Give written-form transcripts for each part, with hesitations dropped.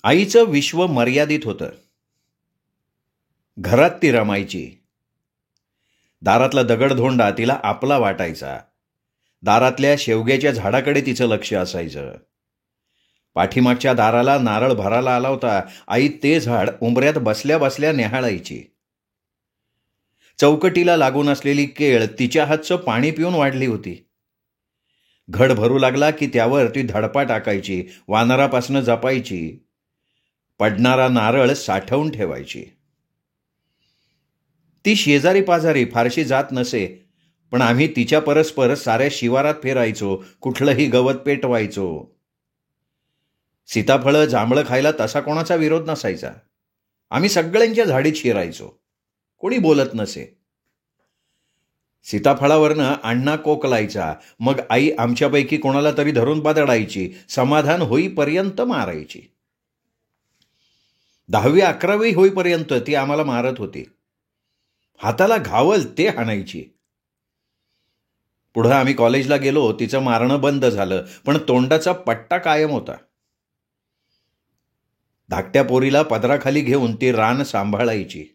आईचं विश्व मर्यादित होतं. घरात ती रमायची. दारातला दगडधोंडा तिला आपला वाटायचा. दारातल्या शेवग्याच्या झाडाकडे तिचं लक्ष असायचं. पाठीमागच्या दाराला नारळ भरायला आला होता. आई ते झाड उंबऱ्यात बसल्या बसल्या न्याहाळायची. चौकटीला लागून असलेली केळ तिच्या हातचं पाणी पिऊन वाढली होती. घड भरू लागला की त्यावर ती धडपा टाकायची, वानरापासनं जपायची. पडणारा नारळ साठवून ठेवायची. ती शेजारी पाजारी फारशी जात नसे, पण आम्ही तिच्या परस्पर साऱ्या शिवारात फिरायचो, कुठलंही गवत पेटवायचो. सीताफळं जांभळं खायला तसा कोणाचा विरोध नसायचा. आम्ही सगळ्यांच्या झाडीत शिरायचो, कोणी बोलत नसे. सीताफळावरनं अण्णा कोकलायचा, मग आई आमच्यापैकी कोणाला तरी धरून बदडायची, समाधान होईपर्यंत मारायची. 10वी-11वी होईपर्यंत ती आम्हाला मारत होती. हाताला घावल ते हाणायची. पुढं आम्ही कॉलेजला गेलो, तिचं मारणं बंद झालं, पण तोंडाचा पट्टा कायम होता. धाकट्या पोरीला पदराखाली घेऊन ती रान सांभाळायची.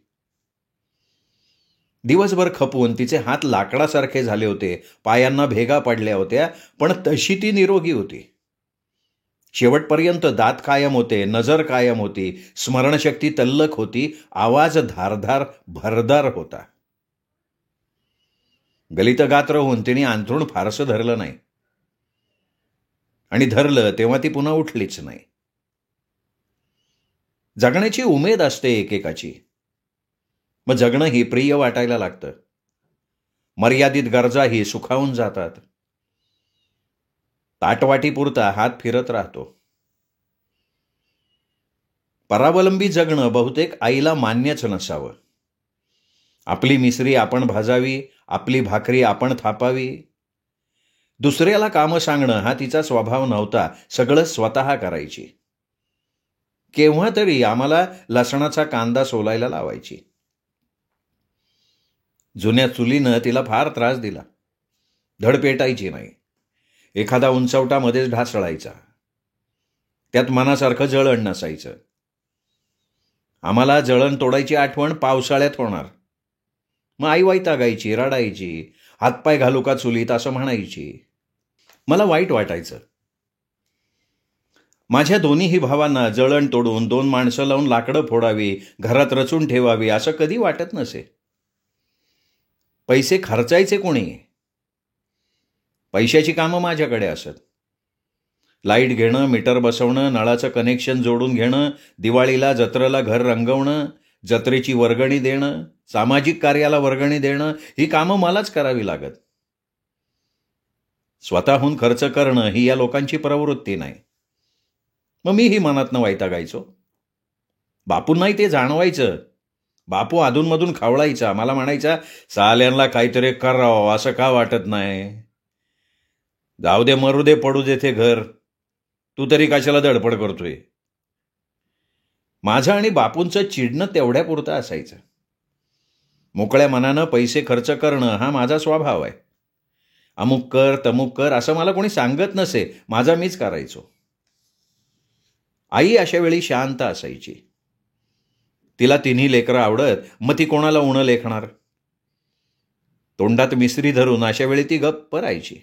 दिवसभर खपून तिचे हात लाकडासारखे झाले होते, पायांना भेगा पडल्या होत्या, पण तशी ती निरोगी होती. शेवटपर्यंत दात कायम होते, नजर कायम होती, स्मरणशक्ती तल्लख होती, आवाज धारधार भरदार होता. गलितगात्र होऊन तिने अंथरूण फारसं धरलं नाही, आणि धरलं तेव्हा ती पुन्हा उठलीच नाही. जगण्याची उमेद असते एकेकाची, मग जगणंही प्रिय वाटायला लागतं. मर्यादित गरजाही सुखावून जातात. ताटवाटीपुरता हात फिरत राहतो. परावलंबी जगणं बहुतेक आईला मान्यच नसावं. आपली मिसरी आपण भाजावी, आपली भाकरी आपण थापावी. दुसऱ्याला कामं सांगणं हा तिचा स्वभाव नव्हता. सगळं स्वतः करायची. केव्हा तरी आम्हाला लसणाचा कांदा सोलायला लावायची. जुन्या चुलीनं तिला फार त्रास दिला. धड पेटायची नाही. एखादा उंचवटा मध्येच ढासळायचा. त्यात मनासारखं जळण नसायचं. आम्हाला जळण तोडायची आठवण पावसाळ्यात होणार. मग आई वैतागायची, रडायची. हातपाय घालू का चुलीत असं म्हणायची. मला वाईट वाटायचं. माझ्या दोन्हीही भावांना जळण तोडून 2 माणसं लावून लाकडं फोडावी, घरात रचून ठेवावी असं कधी वाटत नसे. पैसे खर्चायचे कोणी? पैशाची कामं माझ्याकडे असत. लाईट घेणं, मीटर बसवणं, नळाचं कनेक्शन जोडून घेणं, दिवाळीला जत्रेला घर रंगवणं, जत्रेची वर्गणी देणं, सामाजिक कार्याला वर्गणी देणं, ही कामं मलाच करावी लागत. स्वतःहून खर्च करणं ही या लोकांची प्रवृत्ती नाही. मग मीही मनातनं वैतागायचो. बापूंनाही ते जाणवायचं. बापू अधूनमधून खवळायचा. मला म्हणायचा, साल्यांना काहीतरी करावं असं का वाटत नाही? जाऊ दे, मरू दे, पडू दे ते घर, तू तरी कशाला धडपड करतोय? माझं आणि बापूंचं चिडणं तेवढ्यापुरतं असायचं. मोकळ्या मनानं पैसे खर्च करणं हा माझा स्वभाव आहे. अमुक कर, तमुक कर असं मला कोणी सांगत नसे, माझा मीच करायचो. आई अशा वेळी शांत असायची. तिला 3 लेकरं आवडत, मग ती कोणाला उणं लेखणार? तोंडात मिसरी धरून अशा वेळी ती गप्प राहायची.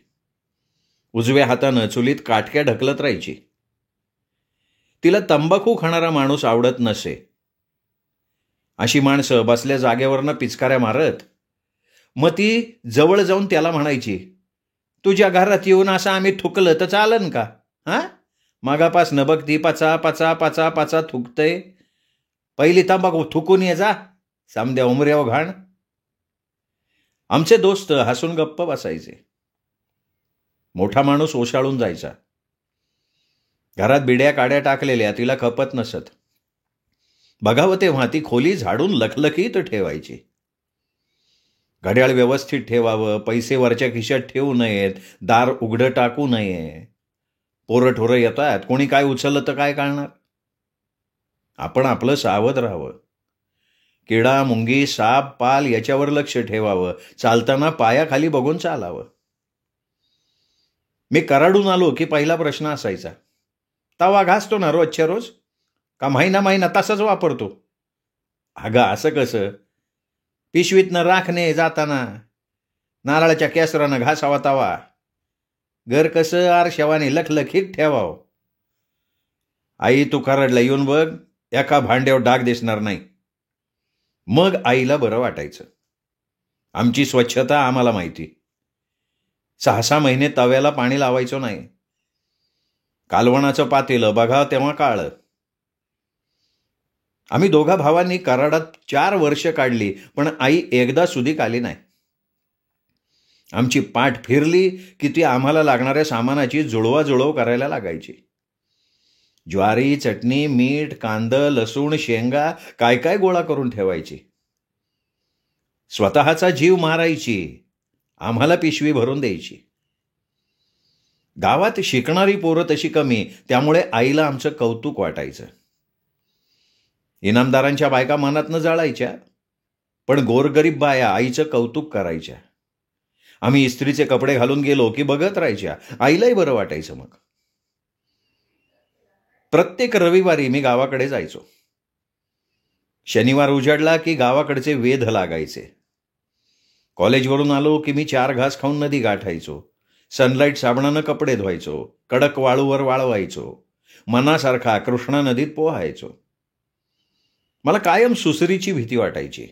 उजव्या हातानं चुलीत काटक्या ढकलत राहायची. तिला तंबाखू खाणारा माणूस आवडत नसे. अशी माणसं बसल्या जागेवरनं पिचकाऱ्या मारत. मग ती जवळ जाऊन त्याला म्हणायची, तुझ्या घरात येऊन असं आम्ही थुकलं तर चालन का? मागापासनं बघ ती पचा पचा पचा पचा थुकतय. पहिली तंबाखू थुकून ये जा, समद्या उमऱ्यावर घाण. आमचे दोस्त हसून गप्प बसायचे. मोठा माणूस ओशाळून जायचा. घरात बिड्या काड्या टाकलेल्या तिला खपत नसत. बघावं तेव्हा ती खोली झाडून लखलखीत ठेवायची. घड्याळ व्यवस्थित ठेवावं, पैसे वरच्या खिशात ठेवू नयेत, दार उघडं टाकू नये. पोरं ठोरं येतात, कोणी काय उचललं तर काय कळणार? आपण आपलं सावध राहावं. किडा, मुंगी, साप, पाल याच्यावर लक्ष ठेवावं. चालताना पायाखाली बघून चालावं. मी कराडून आलो की पहिला प्रश्न असायचा, तवा घासतो ना रोजच्या रोज? का महिना महिना तसंच वापरतो? अगं असं कसं? पिशवीतनं राखणे जाताना, नारळाच्या केसरानं घासावा तवा, घर कसं आरशावाने लखलखीत ठेवावं. आई तू कराडला येऊन बघ, एका भांड्यावर डाग दिसणार नाही. मग आईला बरं वाटायचं. आमची स्वच्छता आम्हाला माहिती. 6-6 महिने तव्याला पाणी लावायचो नाही. कालवणाचं पातेलं बघा तेव्हा काळं. आम्ही दोघा भावांनी कराडात 4 वर्ष काढली, पण आई एकदा सुधीक आली नाही. आमची पाठ फिरली की ती आम्हाला लागणाऱ्या सामानाची जुळवाजुळव करायला लागायची. ज्वारी, चटणी, मीठ, कांदा, लसूण, शेंगा काय काय गोळा करून ठेवायची. स्वतःचा जीव मारायची, आम्हाला पिशवी भरून द्यायची. गावात शिकणारी पोरं तशी कमी, त्यामुळे आईला आमचं कौतुक वाटायचं. इनामदारांच्या बायका मनातनं जाळायच्या, पण गोरगरीब बाया आईचं कौतुक करायच्या. आम्ही इस्त्रीचे कपडे घालून गेलो की बघत राहायच्या. आईलाही बरं वाटायचं. मग प्रत्येक रविवारी मी गावाकडे जायचो. शनिवार उजाडला की गावाकडचे वेध लागायचे. कॉलेजवरून आलो की मी 4 घास खाऊन नदी गाठायचो. सनलाईट साबणानं कपडे धुवायचो. कडक वाळूवर वाळवायचो. मनासारखा कृष्णा नदीत पोहायचो. मला कायम सुसरीची भीती वाटायची.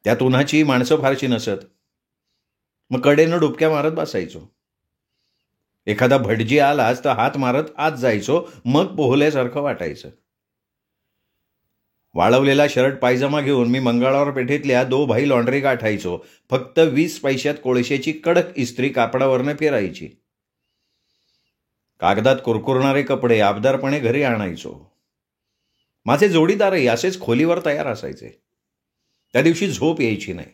त्यात उन्हाची माणसं फारशी नसत. मग कडेनं डुबक्या मारत बसायचो. एखादा भटजी आलाच तर हात मारत आत जायचो. मग पोहल्यासारखं वाटायचं. वाळवलेला शर्ट पायजमा घेऊन मी मंगळवार पेठेतल्या 2 भाई लॉन्ड्री गाठायचो. फक्त 20 पैशात कोळशाची कडक इस्त्री कापडावरनं फिरायची. कागदात कुरकुरणारे कपडे आबदारपणे घरी आणायचो. माझे जोडीदारही असेच खोलीवर तयार असायचे. त्या दिवशी झोप यायची नाही.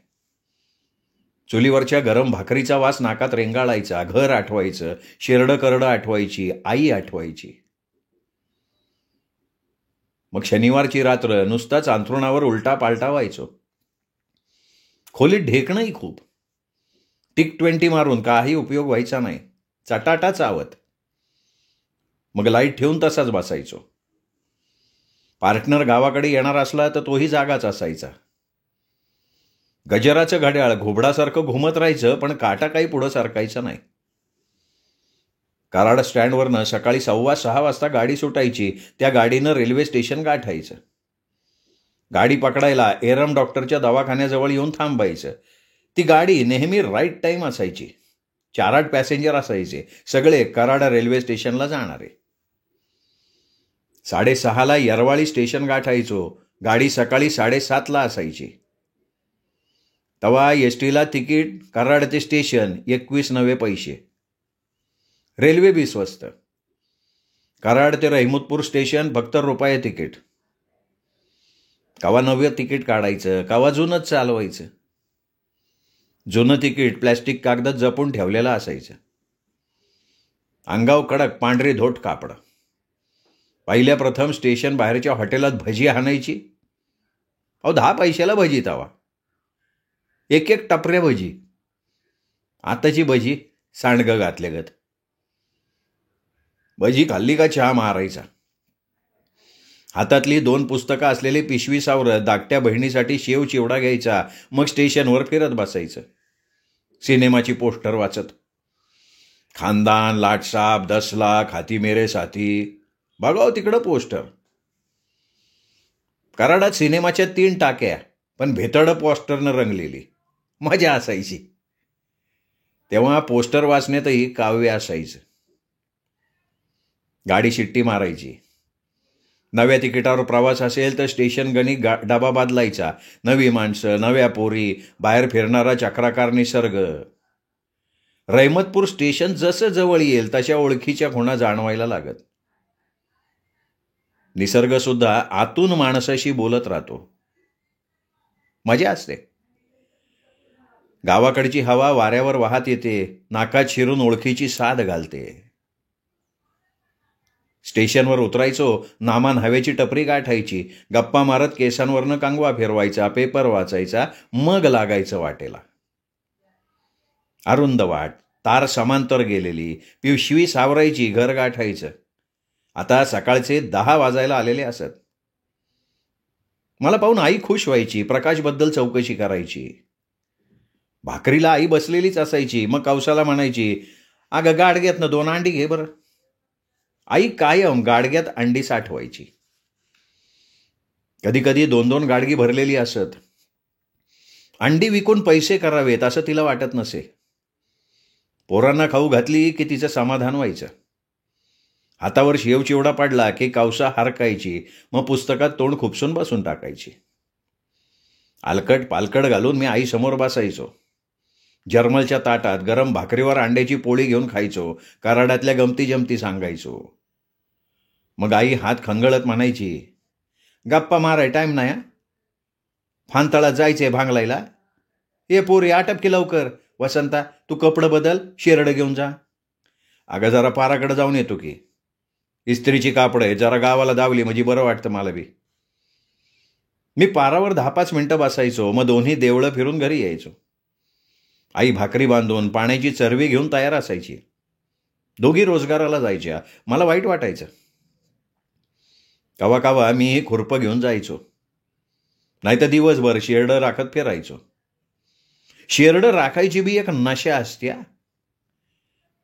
चुलीवरच्या गरम भाकरीचा वास नाकात रेंगाळायचा. घर आठवायचं. शेरडं करडं आठवायची. आई आठवायची. मग शनिवारची रात्र नुसताच अंथरुणावर उलटा पालटा व्हायचो. खोलीत ढेकणंही खूप. टिक-20 मारून काही उपयोग व्हायचा नाही. चटाटा चावत. मग लाईट ठेवून तसाच बसायचो. पार्टनर गावाकडे येणार असला तर तोही जागाच असायचा. गजराचं घड्याळ घोबडासारखं घुमत राहायचं, पण काटा काही पुढं सारखायचा नाही. कराड स्टँडवरनं सकाळी 5:15 वाजता गाडी सुटायची. त्या गाडीनं रेल्वे स्टेशन गाठायचं. गाडी पकडायला एरम डॉक्टरच्या दवाखान्याजवळ येऊन थांबायचं. ती गाडी नेहमी राईट टाईम असायची. 4-8 पॅसेंजर असायचे, सगळे कराड रेल्वे स्टेशनला जाणारे. 6:30ला येरवाळी स्टेशन गाठायचो. गाडी सकाळी 7:30ला असायची. तेव्हा एसटीला तिकीट कराड ते स्टेशन 21 पैसे. रेल्वे बी स्वस्त. कराड ते रहिमतपूर स्टेशन फक्त रुपये तिकीट. कवा नवं तिकीट काढायचं, कवा जुनंच चालवायचं. जुनं तिकीट प्लॅस्टिक कागदात जपून ठेवलेलं असायचं. अंगाव कडक पांढरी धोट कापड. पहिल्या प्रथम स्टेशन बाहेरच्या हॉटेलात भजी आणायची. 10 पैशाला भजी तवा. 1-1 टपऱ्या भजी. आताची भजी सांडगं घातल्यागत. भजी खाल्ली का चहा मारायचा. हातातली 2 पुस्तकं असलेली पिशवी सावरत धाकट्या बहिणीसाठी शेव चिवडा घ्यायचा. मग स्टेशनवर फिरत बसायचं. सिनेमाची पोस्टर वाचत. खानदान, लाटसाब, 10 लाख, हाती मेरे साथी. बघाव तिकडं पोस्टर. कराडात सिनेमाच्या 3 टाक्या, पण भेतडं पोस्टरनं रंगलेली. मजा असायची. तेव्हा पोस्टर वाचण्यातही काव्य असायचं. गाडी शिट्टी मारायची. नव्या तिकिटावर प्रवास असेल तर स्टेशन गणी डबा बदलायचा. नवी माणसं, नव्या पोरी, बाहेर फिरणारा चक्राकार निसर्ग. रहिमतपूर स्टेशन जसं जवळ येईल तशा ओळखीच्या खुणा जाणवायला लागत. निसर्गसुद्धा आतून माणसाशी बोलत राहतो. मजा असते. गावाकडची हवा वाऱ्यावर वाहत येते. नाकात शिरून ओळखीची साद घालते. स्टेशनवर उतरायचो. नामान हवेची टपरी गाठायची. गप्पा मारत केसांवरनं कांगवा फिरवायचा. पेपर वाचायचा. मग लागायचं वाटेला. अरुंद वाट, तार समांतर गेलेली. पिशवी सावरायची. घर गाठायचं. आता सकाळचे 10 वाजायला आलेले असत. मला पाहून आई खुश व्हायची, प्रकाशबद्दल चौकशी करायची. भाकरीला आई बसलेलीच असायची. मग कौशाला म्हणायची, अगं गाडग्यातनं 2 अंडी घे बरं. आई कायम गाडग्यात अंडी साठवायची. कधी कधी 2-2 गाडगी भरलेली असत. अंडी विकून पैसे करावेत असं तिला वाटत नसे. पोरांना खाऊ घातली की तिचं समाधान व्हायचं. हातावर शेव चिवडा पडला की कौसा हरकायची. मग पुस्तकात तोंड खुपसून बसून टाकायची. आलकट पालकट घालून मी आई समोर बसायचो. जर्मलच्या ताटात गरम भाकरीवर अंड्याची पोळी घेऊन खायचो. कराडातल्या गमती जमती सांगायचो. मग आई हात खंगळत म्हणायची, गप्पा माराय टाईम नाही, फांतळात जायचंय भांगलायला. ये पोरी आटप की लवकर. वसंता तू कपडं बदल, शेरडं घेऊन जा. अगं जरा पाराकडे जाऊन येतो की. इस्त्रीची कापडं आहे, जरा गावाला दावली म्हणजे बरं वाटतं मला बी. मी पारावर 10-5 मिनिटं बसायचो. मग दोन्ही देवळं फिरून घरी यायचो. आई भाकरी बांधून पाण्याची चरवी घेऊन तयार असायची. दोघी रोजगाराला जायच्या. मला वाईट वाटायचं. कवा कवा मी खुरपं घेऊन जायचो. नाहीतर दिवसभर शेरडं राखत फिरायचो. शेरडं राखायची बी एक नशा असत्या.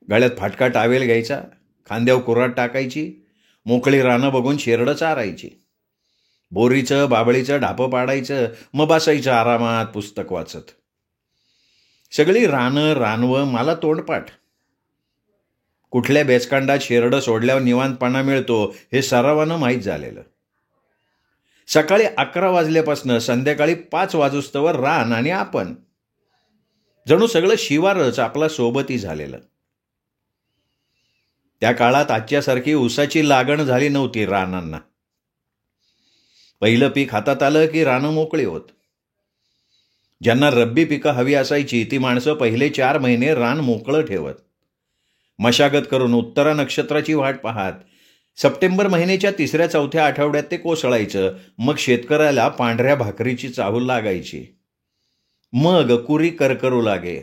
गळ्यात फाटका टावेल घ्यायचा, खांद्यावर कुऱ्हाड टाकायची, मोकळी रानं बघून शेरडं चारायची. बोरीचं बाबळीचं ढापं पाडायचं. मग बसायचं आरामात पुस्तक वाचत. सगळी रानं रानवं मला तोंडपाठ. कुठल्या बेचकांडात शेरडं सोडल्यावर निवांतपणा मिळतो हे सर्वांना माहीत झालेलं. सकाळी 11 वाजल्यापासून संध्याकाळी 5 वाजूस्तवर रान आणि आपण. जणू सगळं शिवारच आपला सोबती झालेलं. त्या काळात आजच्यासारखी ऊसाची लागण झाली नव्हती रानांना. पहिलं पीक हातात आलं की रानं मोकळी होत. ज्यांना रब्बी पिकं हवी असायची ती माणसं पहिले 4 महिने रान मोकळं ठेवत. मशागत करून उत्तरा नक्षत्राची वाट पाहत सप्टेंबर महिन्याच्या 3-4 आठवड्यात ते कोसळायचं. मग शेतकऱ्याला पांढऱ्या भाकरीची चाहूल लागायची. मग कुरी करकरू लागे.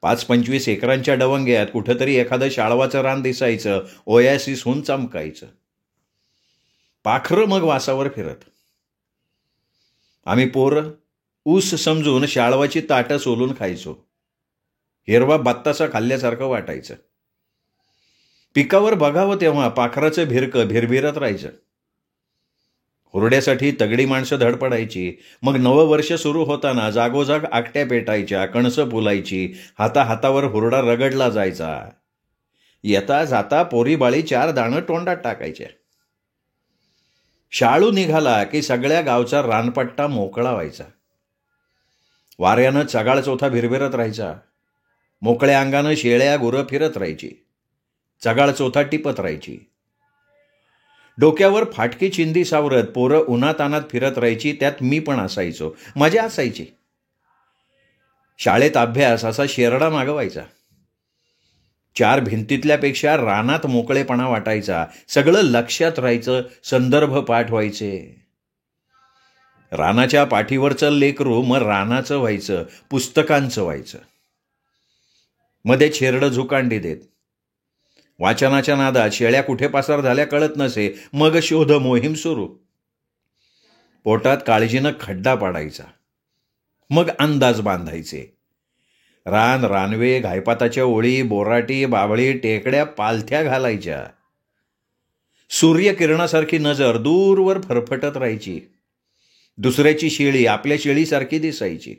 5-25 एकरांच्या डवंग्यात कुठंतरी एखादं शाळवाचं रान दिसायचं. ओयासिसहून चमकायचं. पाखरं मग वासावर फिरत. आम्ही पोरं ऊस समजून शाळवाची ताटं सोलून खायचो. हिरवा बत्तासा खाल्ल्यासारखं वाटायचं. पिकावर बघावं तेव्हा पाखराचं भिरकं भिरभिरत राहायचं. हुरड्यासाठी तगडी माणसं धडपडायची. मग नवं वर्ष सुरू होताना जागोजाग आकट्या पेटायच्या, कणसं फुलायची, हाताहातावर हुरडा रगडला जायचा. येता जाता पोरी बाळी 4 दाणं तोंडात टाकायच्या. शाळू निघाला की सगळ्या गावचा रानपट्टा मोकळा व्हायचा. वाऱ्यानं चगाळ चोथा भिरभिरत राहायचा. मोकळ्या अंगानं शेळ्या गुरं फिरत राहायची. चगाळ चोथा टिपत राहायची. डोक्यावर फाटकी चिंदी सावरत पोरं उन्हातानात फिरत राहायची. त्यात मी पण असायचो. मजा असायची. शाळेत अभ्यास असा शेरडा मागवायचा. 4 भिंतीतल्यापेक्षा रानात मोकळेपणा वाटायचा. सगळं लक्षात राहायचं. संदर्भ पाठ व्हायचे. रानाच्या पाठीवरचं लेकरू मग रानाचं व्हायचं, पुस्तकांचं व्हायचं. मध्ये शेरडं झुकांडी देत. वाचनाच्या नादात शेळ्या कुठे पसार झाल्या कळत नसे. मग शोध मोहीम सुरू. पोटात काळजीनं खड्डा पाडायचा. मग अंदाज बांधायचे. रान रानवे, घायपाताच्या ओळी, बोराटी, बाभळी, टेकड्या पालथ्या घालायच्या. सूर्यकिरणासारखी नजर दूरवर फरफटत राहायची. दुसऱ्याची शेळी आपल्या शेळीसारखी दिसायची.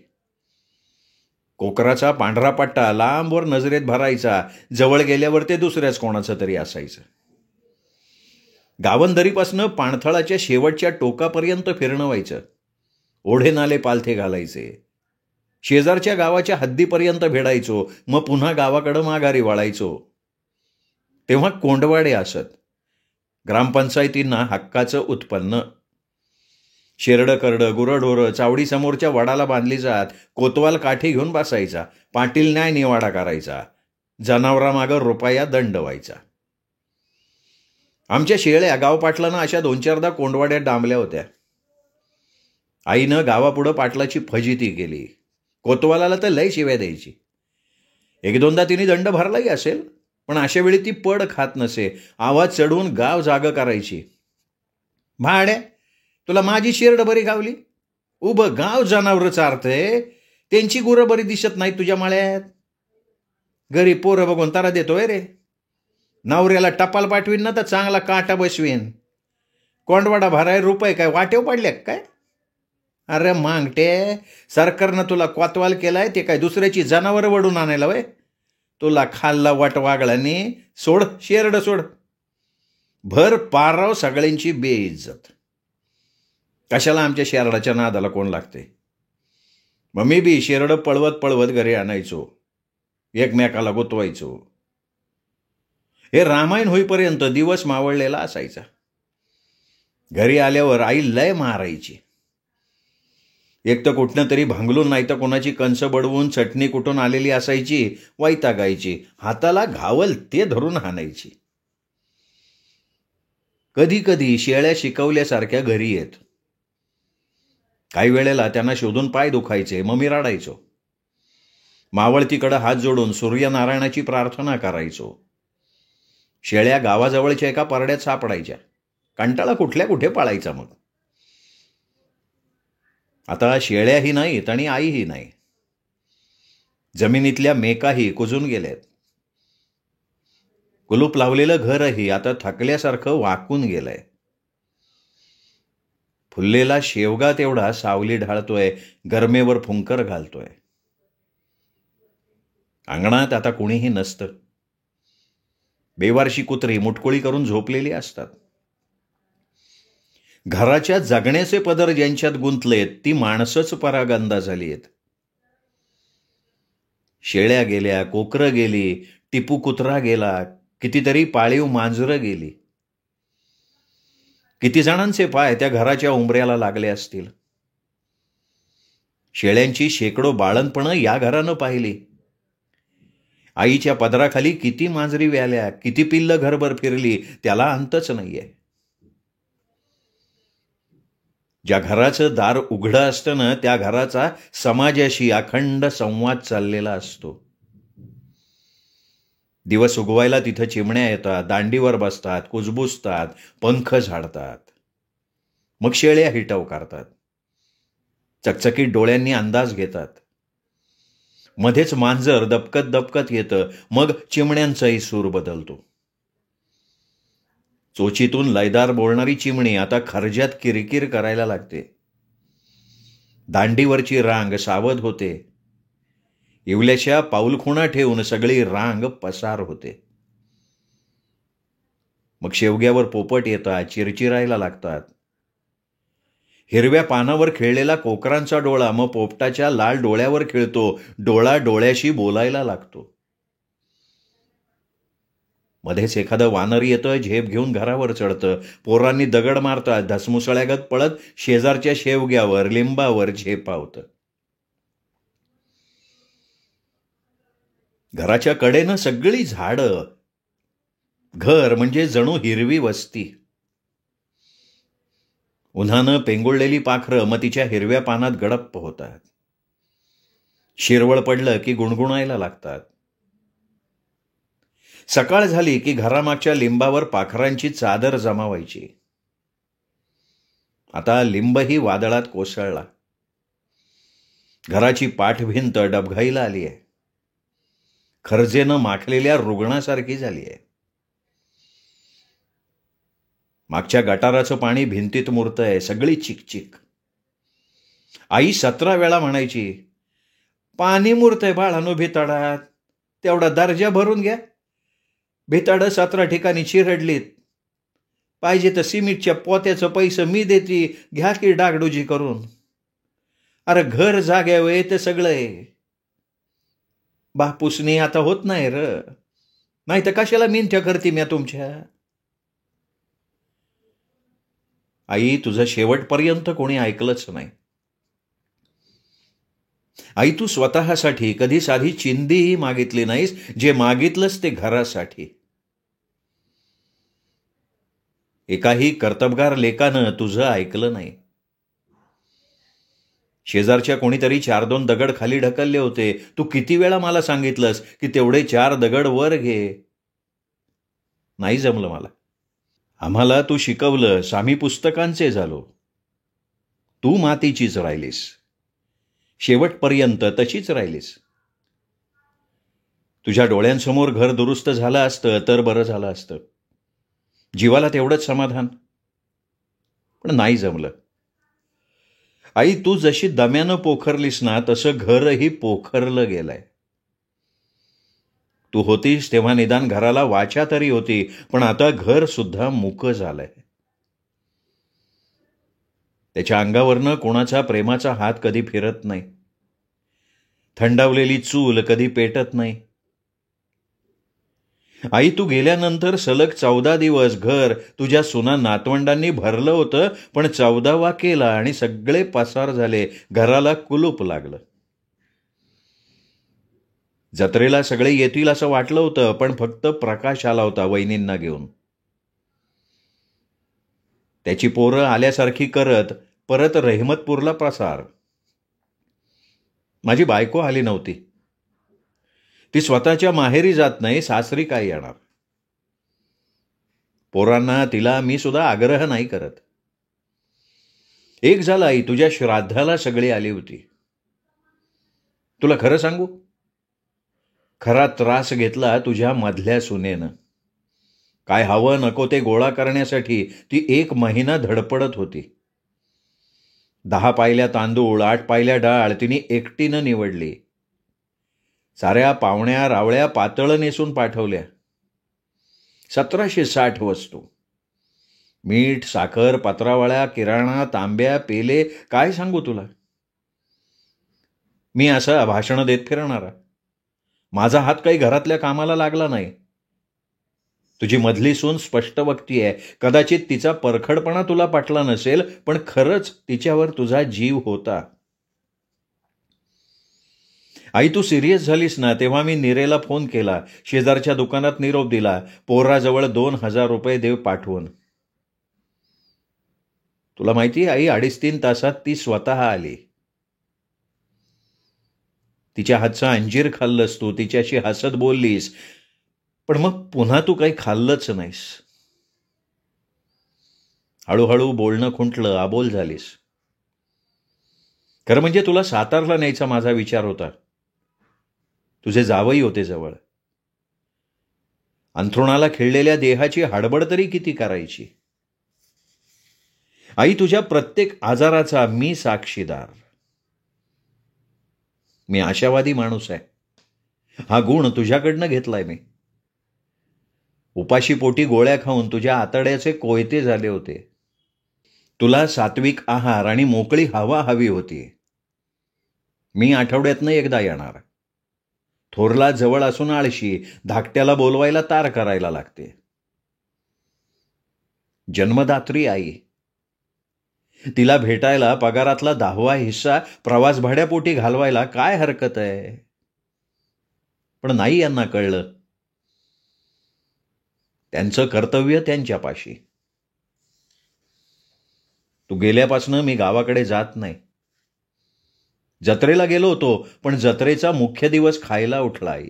कोकराचा पांढरा पट्टा लांबवर नजरेत भरायचा. जवळ गेल्यावर ते दुसऱ्याच कोणाचं तरी असायचं. गावंदरीपासनं पाणथळाच्या शेवटच्या टोकापर्यंत फिरणं व्हायचं. ओढे नाले पालथे घालायचे. शेजारच्या गावाच्या हद्दीपर्यंत भेडायचो. मग पुन्हा गावाकडं माघारी वळायचो. तेव्हा कोंडवाडे असत. ग्रामपंचायतींना हक्काचं उत्पन्न. शेरडं करडं गुरंढोरं चावडी समोरच्या वडाला बांधली जात. कोतवाल काठी घेऊन बसायचा. पाटील न्याय निवाडा करायचा. जनावरामागं रुपया दंड व्हायचा. आमच्या शेळ्या गाव पाटलानं अशा 2-4दा कोंडवाड्यात डांबल्या होत्या. आईनं गावापुढं पाटलाची फजिती केली. कोतवालाला तर लय शिव्या द्यायची. 1-2दा तिने दंड भरलाही असेल. पण अशा वेळी ती पड खात नसे. आवाज चढवून गाव जागं करायची. भाड्या, तुला माझी शेरड बरी गावली? उभं गाव जनावरं चारतंय, त्यांची गुरं बरी दिसत नाही तुझ्या माळ्यात. घरी पोरं बघून तारा देतोय रे. नवऱ्याला टपाल पाठवीन ना तर चांगला काटा बसवीन. कोंडवाडा भराय रुपये काय वाटेव पडल्या काय? अरे मांगटे, सरकारनं तुला कोतवाल केलाय ते काय दुसऱ्याची जनावरं वडून आणायला वय? तुला खाल्ला वाट वागळाने. सोड शेरड सोड. भर पाराव सगळ्यांची बेइज्जत. कशाला आमच्या शेरडाच्या नादाला कोण लागते? मग मी बी शेरड पळवत पळवत घरी आणायचो, एकमेकाला गुतवायचो. हे रामायण होईपर्यंत दिवस मावळलेला असायचा. घरी आल्यावर आई लय मारायची. एक तर कुठनं तरी भांगलून नाही तर कोणाची कंस बडवून चटणी कुठून आलेली असायची, वैतागायची. हाताला घावल ते धरून हाणायची. कधी कधी शेळ्या शिकवल्यासारख्या घरी येत. काही वेळेला त्यांना शोधून पाय दुखायचे, मग मी रडायचो. मावळतीकडं हात जोडून सूर्यनारायणाची प्रार्थना करायचो. शेळ्या गावाजवळच्या एका परड्यात सापडायच्या. कंटाळा कुठल्या कुठे पाळायचा मग. आता शेळ्याही नाहीत आणि आईही नाही. जमिनीतल्या मेकाही कुजून गेल्यात. कुलूप लावलेलं घरही आता थकल्यासारखं वाकून गेलंय. फुललेला शेवगा तेवढा सावली ढाळतोय, गरमेवर फुंकर घालतोय. अंगणात आता कुणीही नसतं. बेवारशी कुत्री मुटकुळी करून झोपलेली असतात. घराच्या जगण्याचे पदर ज्यांच्यात गुंतलेत ती माणसंच परागंदा झाली आहेत. शेळ्या गेल्या, कोकरं गेली, टिपू कुत्रा गेला, कितीतरी पाळीव मांजरं गेली. किती जणांचे पाय त्या घराच्या उंबऱ्याला लागले असतील. शेळ्यांची शेकडो बाळंतपणं या घरानं पाहिली. आईच्या पदराखाली किती मांजरी व्याल्या, किती पिल्लं घरभर फिरली, त्याला अंतच नाहीये. ज्या घराचं दार उघडं असतं ना, त्या घराचा समाजाशी अखंड संवाद चाललेला असतो. दिवस उगवायला तिथं चिमण्या येतात, दांडीवर बसतात, कुजबुजतात, पंख झाडतात. मग शेळ्या हिटव करतात. चकचकीत डोळ्यांनी अंदाज घेतात. मध्येच मांजर दबकत दबकत येतं. मग चिमण्यांचाही सूर बदलतो. चोचीतून लयदार बोलणारी चिमणी आता खर्जात किरकिर करायला लागते. दांडीवरची रांग सावध होते. इवल्याच्या पाऊलखुणा ठेवून सगळी रांग पसार होते. मग शेवग्यावर पोपट येतात, चिरचिरायला लागतात. हिरव्या पानावर खेळलेला कोकरांचा डोळा मग पोपटाच्या लाल डोळ्यावर खेळतो. डोळा डोळ्याशी बोलायला लागतो. मध्येच एखादं वानर येतं, झेप घेऊन घरावर चढतं. पोरांनी दगड मारतात, धसमुसळ्यागत पळत शेजारच्या शेवग्यावर, लिंबावर झेपावतं. घराच्या कडेनं सगळी झाडं. घर म्हणजे जणू हिरवी वस्ती. उन्हानं पेंगुळलेली पाखरं मग तिच्या हिरव्या पानात गडप्प होतात. शिरवळ पडलं की गुणगुणायला लागतात. सकाळ झाली की घरामागच्या लिंबावर पाखरांची चादर जमावायची. आता लिंबही वादळात कोसळला. घराची पाठभिंत डबघाईला आली आहे. खर्जेनं माखलेल्या रुग्णासारखी झाली आहे. मागच्या गटाराचं पाणी भिंतीत मुरतंय. सगळी चिकचिक. आई 17 वेळा म्हणायची, पाणी मुरतंय बाळानो भिताडात, तेवढा दर्जा भरून घ्या. भिताडं 17 ठिकाणी चिरडलीत. पाहिजे तर सिमेंटच्या पोत्याचं पैसे मी देते, घ्या की डागडुजी करून. अरे घर जाग्यावर येतं सगळं आहे. बापूसनी आता होत नाही र, नाही तर कशाला मिनत्या करते म्या तुमच्या. आई, तुझं शेवटपर्यंत कोणी ऐकलंच नाही. आई, तू स्वतःसाठी कधी साधी चिंधीही मागितली नाहीस. जे मागितलंस ते घरासाठी. एकाही कर्तबगार लेकानं तुझं ऐकलं नाही. शेजारच्या कोणीतरी 4-2 दगड खाली ढकलले होते. तू किती वेळा मला सांगितलंस की तेवढे 4 दगड वर घे. नाही जमलं मला. आम्हाला तू शिकवलंस, आम्ही पुस्तकांचे झालो. तू मातीचीच राहिलीस, शेवटपर्यंत तशीच राहिलीस. तुझ्या डोळ्यांसमोर घर दुरुस्त झालं असतं तर बरं झालं असतं. जीवाला तेवढंच समाधान, पण नाही जमलं. आई, तू जशी दम्यानं पोखरलीस ना, तसं घरही पोखरलं गेलंय. तू होतीस तेव्हा निदान घराला वाचा तरी होती, पण आता घर सुद्धा मुकं झालंय. त्याच्या अंगावरनं कोणाचा प्रेमाचा हात कधी फिरत नाही. थंडावलेली चूल कधी पेटत नाही. आई, तू गेल्यानंतर सलग 14 दिवस घर तुझ्या सुना नातवंडांनी भरलं होतं, पण 14वा केला आणि सगळे पसार झाले. घराला कुलूप लागलं. जत्रेला सगळे येतील असं वाटलं होतं, पण फक्त प्रकाश आला होता वहिनींना घेऊन. त्याची पोरं आल्यासारखी करत परत रहमतपूरला प्रसार. माझी बायको आली नव्हती. ती स्वतःच्या माहेरी जात नाही, सासरी काय येणार. पोरांना तिला मी सुद्धा आग्रह नाही करत. एक झालं आई, तुझ्या श्राद्धाला सगळी आली होती. तुला खरं सांगू, खरा त्रास घेतला तुझ्या मधल्या सुनेनं. काय हवं नको ते गोळा करण्यासाठी ती 1 महिना धडपडत होती. 10 पायल्या तांदूळ, 8 पायल्या डाळ तिने एकटीनं निवडली. साऱ्या पाहुण्या रावळ्या पातळ नेसून पाठवल्या. 1760 वस्तू. मीठ, साखर, पत्रावळ्या, किराणा, तांब्या, पेले, काय सांगू तुला. मी असं भाषण देत फिरणारा. माझा हात काही घरातल्या कामाला लागला नाही. तुझी मधली सून स्पष्ट वक्ती आहे. कदाचित तिचा परखडपणा तुला पटला नसेल, पण खरंच तिच्यावर तुझा जीव होता. आई, तू सिरियस झालीस ना, तेव्हा मी नीरेला फोन केला. शेजारच्या दुकानात निरोप दिला. पोराजवळ 2000 रुपये देव पाठवून. तुला माहिती आई, 2.5-3 तासात ती स्वतः आली. तिच्या हातचा अंजीर खाल्लंस तू, तिच्याशी हसत बोललीस, पण मग पुन्हा तू काही खाल्लंच नाहीस. हळूहळू बोलणं खुंटलं, अबोल झालीस. खरं म्हणजे तुला सातारला न्यायचा माझा विचार होता. तुझे जावई होते जवळ. अंथरुणाला खिळलेल्या देहाची हडबड तरी किती करायची. आई, तुझ्या प्रत्येक आजाराचा मी साक्षीदार. मी आशावादी माणूस आहे. हा गुण तुझ्याकडनं घेतलाय मी. उपाशी पोटी गोळ्या खाऊन तुझ्या आतड्याचे कोयते झाले होते. तुला सात्विक आहार आणि मोकळी हवा हवी होती. मी आठवड्यातनं एकदा येणार. थोरला जवळ असून आळशी, धाकट्याला बोलवायला तार करायला लागते. जन्मदात्री आई. तिला भेटायला पगारातला 10वा हिस्सा प्रवास भाड्यापोटी घालवायला काय हरकत आहे. पण नाही यांना कळलं. त्यांचं कर्तव्य त्यांच्यापाशी. तू गेल्यापासून मी गावाकडे जात नाही. जत्रेला गेलो होतो, पण जत्रेचा मुख्य दिवस खायला उठला आई.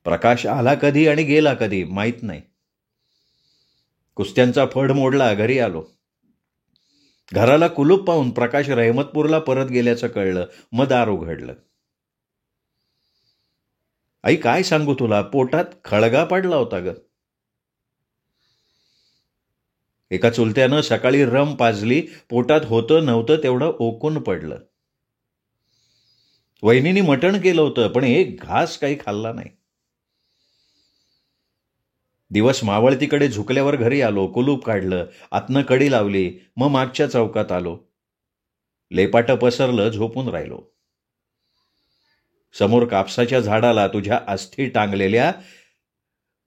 प्रकाश आला कधी आणि गेला कधी माहीत नाही. कुस्त्यांचा फड मोडला, घरी आलो. घराला कुलूप पाहून प्रकाश रहमतपूरला परत गेल्याचं कळलं. मग दार उघडलं. आई, काय सांगू तुला, पोटात खळगा पडला होता ग. एका चुलत्यानं सकाळी रम पाजली. पोटात होतं नव्हतं तेवढं ओकून पडलं. वहिनीने मटण केलं होतं, पण एक घास काही खाल्ला नाही. दिवस मावळतीकडे झुकल्यावर घरी आलो. कुलूप काढलं, आतनं कडी लावली. मग मागच्या चौकात आलो. लेपाटं पसरलं, झोपून राहिलो. समोर कापसाच्या झाडाला तुझ्या अस्थी टांगलेल्या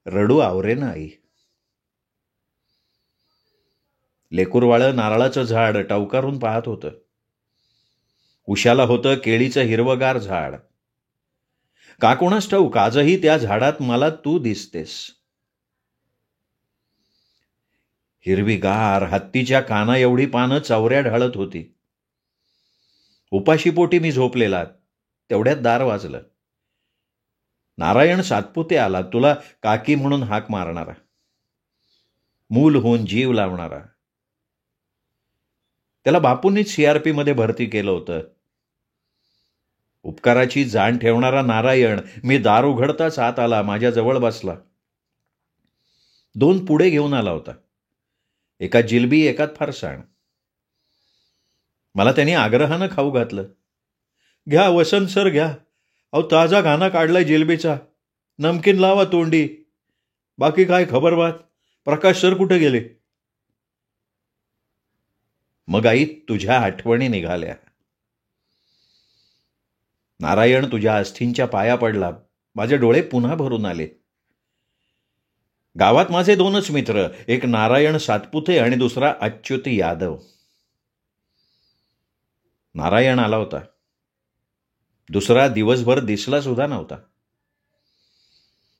रडू आवरे ना आई. लेकुरवाळं नारळाचं झाड टवकारून पाहत होतं. उशाला होतं केळीचं हिरवगार झाड. का कोणास ठाऊक आजही त्या झाडात मला तू दिसतेस. हिरवीगार हत्तीच्या काना एवढी पानं चवऱ्या ढाळत होती. उपाशीपोटी मी झोपलेला. तेवढ्यात दार वाजलं. नारायण सातपुते आला, तुला काकी म्हणून हाक मारणारा, मूल होऊन जीव लावणारा. त्याला बापूंनीच CRP मध्ये भरती केलं होतं. उपकाराची जाण ठेवणारा नारायण मी दार उघडताच आत आला, माझ्या जवळ बसला. 2 पुढे घेऊन आला होता, एकात जिलबी, एकात फरसाण. मला त्यांनी आग्रहानं खाऊ घातलं. घ्या वसंत सर, घ्या. अहो, ताजा घाना काढलाय जिलबीचा. नमकीन लावा तोंडी. बाकी काय खबर बात? प्रकाश सर कुठे गेले? मग आई तुझ्या आठवणी निघाल्या. नारायण तुझ्या अस्थींच्या पाया पडला. माझे डोळे पुन्हा भरून आले. गावात माझे 2च मित्र, एक नारायण सातपुते आणि दुसरा अच्युत यादव. नारायण आला होता. दुसरा दिवसभर दिसला सुद्धा नव्हता.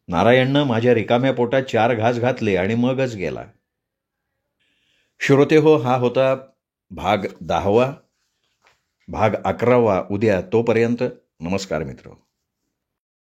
नारायणनं माझ्या रिकाम्या पोटात 4 घास घातले आणि मगच गेला. श्रोते हो, हा होता भाग 10वा. भाग 11वा उद्या. तोपर्यंत नमस्कार मित्र.